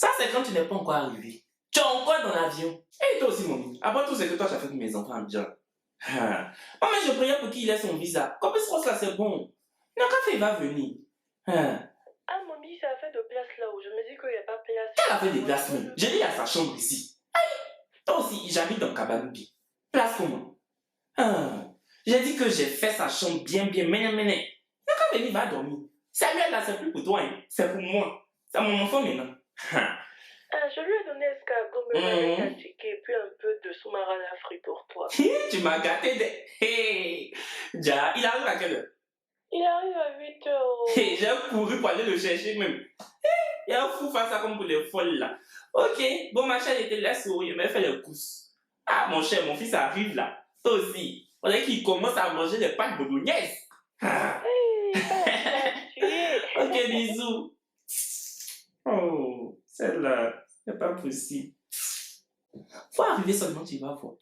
Ça, c'est quand tu n'es pas encore arrivé. Tu es encore dans l'avion. Et toi aussi, mon ami. Après tout, c'est que toi, tu as fait pour mes enfants bien. Oh, mais je priais pour qu'il ait son visa. Comme il se là, c'est bon. Le café va venir. Ah, mamie, ça a fait de place là où je me dis qu'il n'y a pas place. Elle a fait des places même. J'ai dit, il y a sa chambre ici. Toi aussi, j'habite dans Kabanubi. Place comment? J'ai dit que j'ai fait sa chambre bien. Le café venir va dormir. Samuel là, c'est plus pour toi, hein. C'est pour moi. C'est mon enfant maintenant. Je lui ai donné escargot, mais un ticket et puis un peu de sous-marin à frit pour toi. Tu m'as gâté de... Hey. Ja, il arrive à quelle heure? Il arrive à 8 h. Hey, j'ai couru pour aller le chercher même. Il y a un fou face à comme pour les folles là. Ok, bon ma chère était là sourire, mais elle fait les cousses. Ah mon cher, mon fils arrive là. Toi aussi. On dirait qu'il commence à manger des pâtes bolognaises. Ok, bisous. Oh, celle-là, c'est pas possible. Faut arriver seulement, tu vas voir.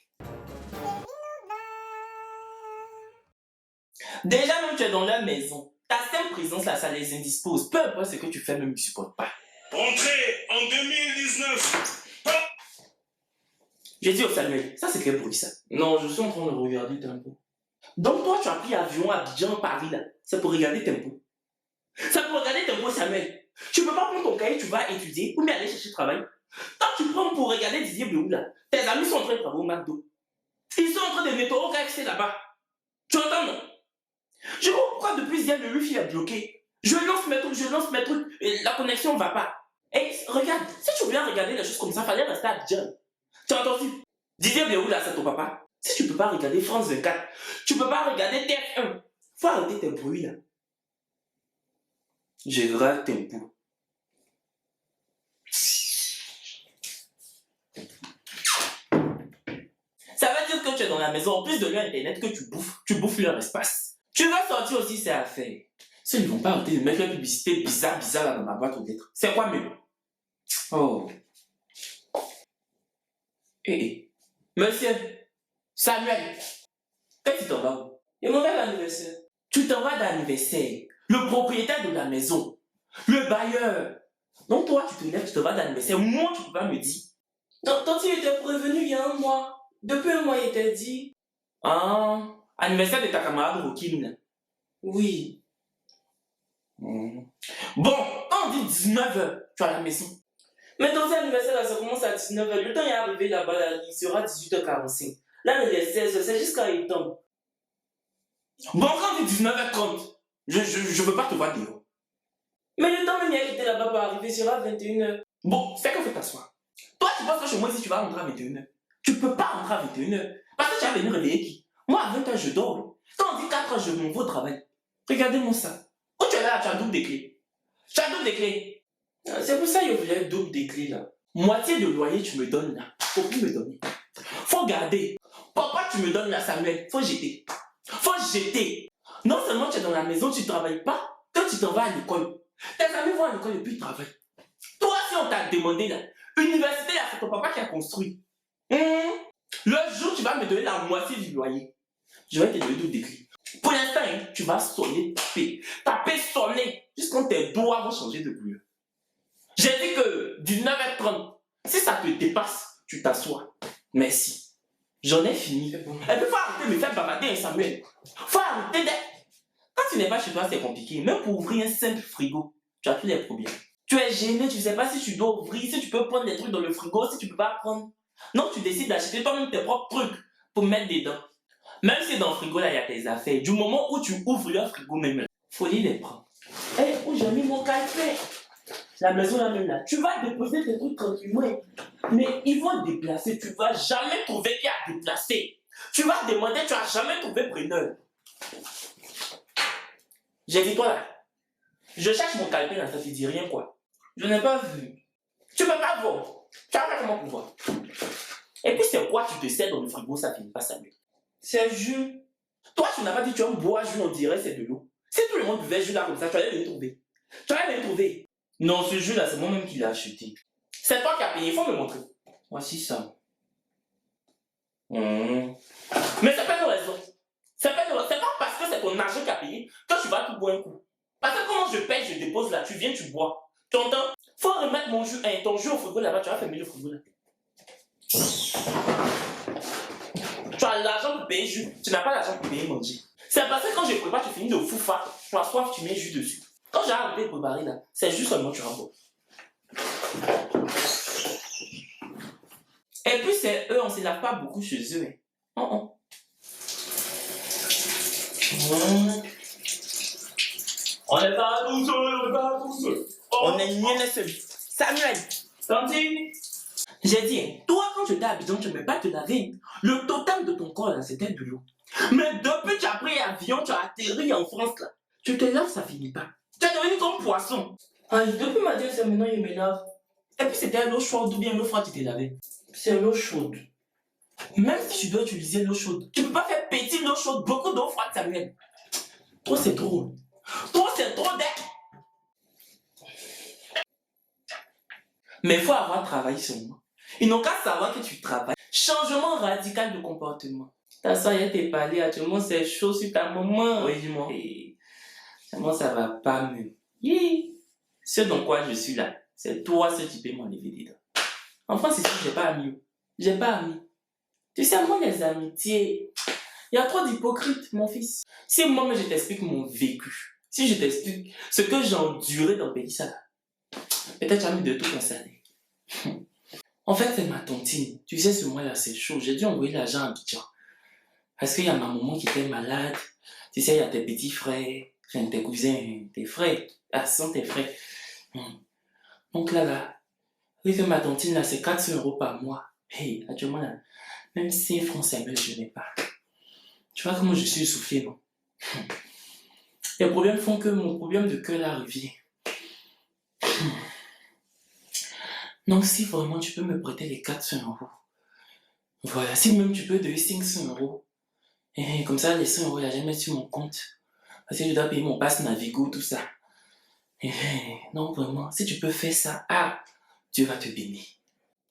Déjà, même tu es dans leur maison. Ta simple présence là, ça les indispose. Peu importe ce que tu fais, même ils ne supportent pas. Entrée en 2019. J'ai dit au Samuel, ça c'est quel bruit ça? Non, je suis en train de regarder Tempo. Donc toi, tu as pris avion à Abidjan, Paris là. C'est pour regarder Tempo. C'est pour regarder Tempo, Samuel. Tu peux pas prendre ton cahier, tu vas étudier ou bien aller chercher travail. Toi, tu prends pour regarder Didier Bleu là. Tes amis sont en train de travailler au McDo. Ils sont en train de mettre au KFC là-bas. Tu entends non? Je vois pourquoi depuis hier le wifi est bloqué. Je lance mes trucs, et la connexion va pas. Et regarde, si tu voulais regarder les choses comme ça, fallait rester à Abidjan. Tu as entendu? Didier Bleu là, c'est ton papa. Si tu peux pas regarder France 24, tu peux pas regarder TF1. Faut arrêter tes bruits là. Je rate Tempo. Ça veut dire que tu es dans la maison, en plus de leur internet que tu bouffes leur espace. Tu vas sortir aussi, c'est à faire. Si ils ne vont pas arrêter de mettre la publicité bizarre là dans ma boîte aux lettres. C'est quoi mieux? Oh. Monsieur, Samuel, quand tu t'en vas où? Il m'en va d'anniversaire. Tu t'en vas d'anniversaire. Le propriétaire de la maison. Le bailleur. Donc toi, tu te lèves, tu te vas d'anniversaire. Moi, tu peux pas me dire. Tant il était prévenu il y a un mois. Depuis un mois, il t'a dit. Ah, anniversaire de ta camarade Rokine. Oui. Bon, quand on dit 19h, tu es à la maison. Mais ton anniversaire, là, ça commence à 19h. Le temps est arrivé là-bas, là, il sera 18h45. Là, il est 16h, c'est jusqu'à il tombe. Bon, quand on dit 19h30, je veux pas te voir dehors. Mais le temps même, il a quitté là-bas pour arriver, sera 21h. Bon, fais qu'on fait t'asseoir. Toi, tu penses que chez moi, ici, tu vas rentrer à 21h. Tu peux pas rentrer à 21h. Parce que tu vas venir réveiller qui? Moi, à 20h, je dors. Quand on dit 4h, je m'en vais au travail. Regardez-moi ça. Où tu es là, tu as double des clés. Tu as double des clés. C'est pour ça que je voulais double des clés là. Moitié de loyer, tu me donnes là. Faut plus me donner. Faut garder. Pourquoi tu me donnes là, Samuel? Faut jeter. Faut jeter. Non seulement tu es dans la maison, tu ne travailles pas, quand tu t'en vas à l'école. Tes amis vont à l'école et puis ils travaillent. Toi, si on t'a demandé là, université là, c'est ton papa qui a construit. Le jour où tu vas me donner la moitié du loyer, je vais te donner double des clés. Pour l'instant, hein, tu vas sonner, taper, sonner, jusqu'à tes doigts vont changer de couleur. J'ai dit que 19h30, si ça te dépasse, tu t'assois. Merci. J'en ai fini. Et puis, faut arrêter de me faire bavarder, Samuel. Faut arrêter d'être... Quand tu n'es pas chez toi, c'est compliqué. Même pour ouvrir un simple frigo, tu as tous les problèmes. Tu es gêné, tu ne sais pas si tu dois ouvrir, si tu peux prendre des trucs dans le frigo, si tu ne peux pas prendre. Non, tu décides d'acheter toi-même tes propres trucs pour mettre dedans. Même si dans le frigo, là, il y a tes affaires. Du moment où tu ouvres le frigo même, faut les prendre. Eh, où j'ai mis mon café? La maison là même là. Tu vas déposer tes trucs tranquillement. Mais ils vont déplacer. Tu vas jamais trouver qui a déplacé. Tu vas demander, tu n'as jamais trouvé preneur. J'ai dit toi là. Je cherche mon calepin là, ça te dit rien quoi. Je n'ai pas vu. Tu peux pas voir. Tu as pas comment pouvoir. Et puis c'est quoi tu te sers dans le frigo, ça finit pas Samuel? C'est jus. Toi tu n'as pas dit tu as un bois jus, on dirait c'est de l'eau. Si tout le monde buvait jus là comme ça, tu allais venir trouver. Tu allais venir trouver. Non, ce jus là, c'est moi-même qui l'ai acheté. C'est toi qui as payé, il faut me montrer. Voici ça. Mais c'est pas une raison. C'est pas parce que c'est ton argent qui a payé que tu vas tout boire un coup. Parce que comment je paye, je dépose là, tu viens, tu bois. Tu entends? Faut remettre ton jus au frigo là-bas, tu vas fermer le frigo là. Tu as l'argent pour payer jus, tu n'as pas l'argent pour payer manger. C'est parce que quand je prépare, tu finis de foufa, tu as soif, tu mets jus dessus. Quand j'ai arrêté de préparer là, c'est juste seulement tu rembourses. Et puis c'est eux, on ne se lave pas beaucoup chez eux. Hein. Oh. On n'est pas tout seul, on n'est pas tout seul. Oh. On est mieux seul. Samuel, Tantine. J'ai dit, hein, toi quand tu étais à Abidjan, tu ne mets pas te laver. Le total de ton corps là, c'était de l'eau. Mais depuis que tu as pris l'avion, tu as atterri en France là, tu te laves, ça finit pas. Tu es devenu comme poisson. Depuis ma deuxième, maintenant il me lave. Et puis c'était l'eau chaude ou bien l'eau froide qui t'es lavé. C'est l'eau chaude. Même si tu dois utiliser l'eau chaude, tu peux pas faire pétiller l'eau chaude, beaucoup d'eau froide, Samuel. Toi c'est trop. Toi c'est trop d'air. Mais il faut avoir travaillé sur moi. Ils n'ont qu'à savoir que tu travailles. Changement radical de comportement. Ta soeur, elle t'est parlé, actuellement c'est chaud sur ta maman. Oui, dis-moi. Et moi ça va pas mieux. Yeah. Ce dans quoi je suis là, c'est toi ce qui peux m'enlever dedans. En France ici, j'ai pas amis. J'ai pas amis. Tu sais, moi les amitiés, il y a trop d'hypocrites, mon fils. Si moi je t'explique mon vécu, si je t'explique ce que j'ai enduré dans le pays, ça peut-être j'ai envie de tout concerner. En fait, c'est ma tontine. Tu sais, ce mois-là, c'est chaud. J'ai dû envoyer l'argent à Abidjan. Parce qu'il y a ma maman qui était malade. Tu sais, il y a tes petits frères, enfin, tes cousins, tes frères. Ah, ce sont tes frères. Donc là, oui, que ma tontine, là, c'est 400 € par mois. Hey, actuellement, là, même 5 francs Samuel, je n'ai pas. Tu vois comment je suis essoufflé, non? Les problèmes font que mon problème de cœur, là, revient. Donc, si vraiment tu peux me prêter les 400 €, voilà, si même tu peux donner 500 €, et comme ça, les 100 €, il n'y a jamais sur mon compte. Parce que je dois payer mon passe Navigo, tout ça. Et non, vraiment, si tu peux faire ça, Dieu va te bénir.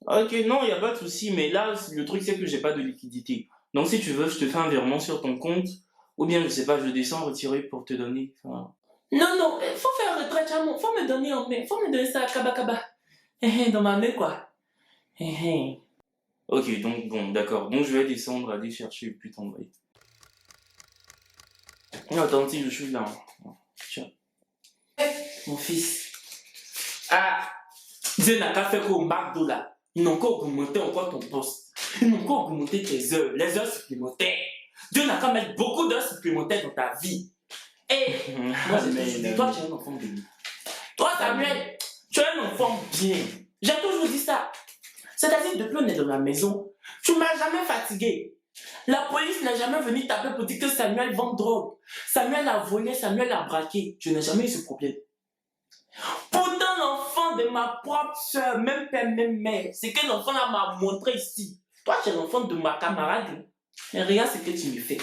Ok, non, il n'y a pas de souci, mais là, le truc, c'est que j'ai pas de liquidité. Donc, si tu veux, je te fais un virement sur ton compte, ou bien, je sais pas, je descends retirer pour te donner. Enfin... Non, il faut faire un retrait, faut me donner en main, faut me donner ça à Kaba. Dans ma main, quoi. Ok, donc, bon, d'accord. Donc, je vais descendre, aller chercher et puis t'envoyer. Attends, si je suis là. Tiens. Mon fils. Dieu n'a qu'à faire qu'au McDo là. Ils n'ont qu'à augmenter encore ton poste. Ils n'ont qu'à augmenter tes heures, les heures supplémentaires. Dieu n'a qu'à mettre beaucoup d'heures supplémentaires dans ta vie. Et moi, je te dis, toi, tu es un enfant béni. Toi, Samuel, tu es un enfant bien. J'ai toujours dit ça. C'est-à-dire, depuis qu'on est dans la maison, tu m'as jamais fatigué. La police n'est jamais venue taper pour dire que Samuel vend drogue. Samuel a volé, Samuel a braqué. Je n'ai jamais eu ce problème. Pourtant, l'enfant de ma propre soeur, même père, même mère, c'est que l'enfant là m'a montré ici. Toi, tu es l'enfant de ma camarade. Mais regarde ce que tu me fais.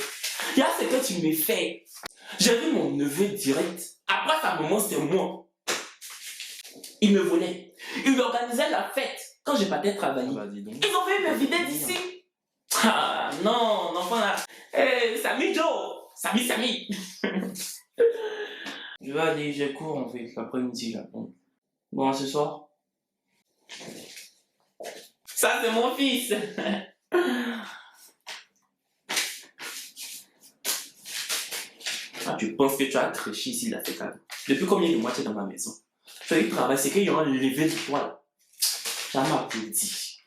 Regarde ce que tu me fais. J'ai vu mon neveu direct. Après sa maman, c'est moi. Il me volait. Il organisait la fête quand je partais travailler. Ils ont fait me vider d'ici. Non, l'enfant là. Samy Joe. Samy. Je vais aller, j'ai cours en fait, l'après-midi là. Bon, ce soir. Ça, c'est mon fils. Tu penses que tu as créché ici là, c'est calme. Depuis combien de mois tu es dans ma maison? Tu as eu travail, c'est qu'il y aura le lever de toi là. Ça m'applaudit.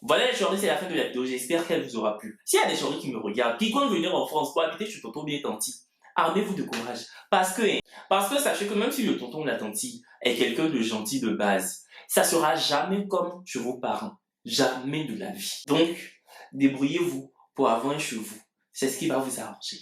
Voilà les chéris, c'est la fin de la vidéo, j'espère qu'elle vous aura plu. S'il y a des chéris qui me regardent, qui comptent venir en France pour habiter chez tonton bien tanti, armez-vous de courage. Parce que sachez que même si le tonton de la tante est quelqu'un de gentil de base, ça sera jamais comme chez vos parents. Jamais de la vie. Donc, débrouillez-vous pour avoir un chez vous. C'est ce qui va vous arranger.